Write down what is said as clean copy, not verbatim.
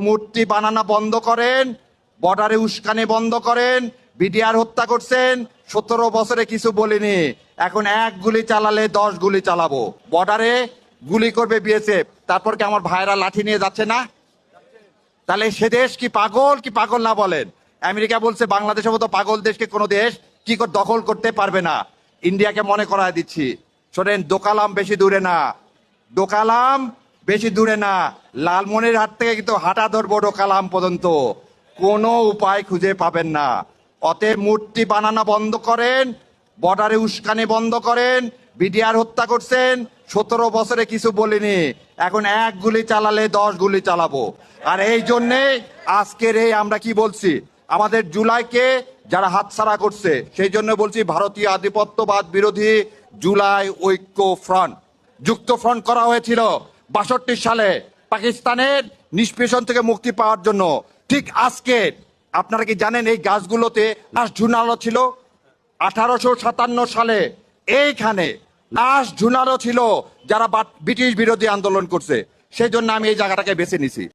মূর্তি বানানো বন্ধ করেন, বর্ডারে উস্কানি বন্ধ করেন। বিডিআর হত্যা করছেন, 17 বছরে কিছু বলিনি, এখন এক গুলি চালালে 10 গুলি চালাবো। বর্ডারে গুলি করবে বিএসএফ, তারপর কি আমার ভাইরা লাঠি নিয়ে যাচ্ছে না? তাহলে সে দেশ কি পাগল কি পাগল না বলেন? আমেরিকা বলছে বাংলাদেশের মতো পাগল দেশকে কোনো দেশ কি করে দখল করতে পারবে না। ইন্ডিয়াকে মনে করায় দিচ্ছি, শোনেন, দোকালাম বেশি দূরে না, ডোকালাম বেশি দূরে না, লালমনিরহাট থেকে কিন্তু হাঁটা ধরবো ডোকালাম পর্যন্ত, কোনো উপায় খুঁজে পাবেন না। অতএব মূর্তি বানানো বন্ধ করেন, বর্ডারে উস্কানি বন্ধ করেন। বিডিআর হত্যা করছেন, 17 বছরে কিছু বলিনি, এখন এক গুলি চালালে 10 গুলি চালাবো। আর এই জন্যে আজকের এই আমরা কি বলছি, আমাদের জুলাইকে যারা হাতছাড়া করছে সেই জন্য বলছি ভারতীয় আধিপত্যবাদ বিরোধী জুলাই ঐক্য ফ্রন্ট, যুক্ত ফ্রন্ট করা হয়েছিল 62 সালে পাকিস্তানের নিষ্পেষণ থেকে মুক্তি পাওয়ার জন্য। ঠিক আজকে আপনারা কি জানেন এই গাছগুলোতে লাশ ঝুলানো ছিল? 1857 সালে এইখানে লাশ ঝুলানো ছিল যারা ব্রিটিশ বিরোধী আন্দোলন করছে। সেই জন্য আমি এই জায়গাটাকে বেছে নিছি।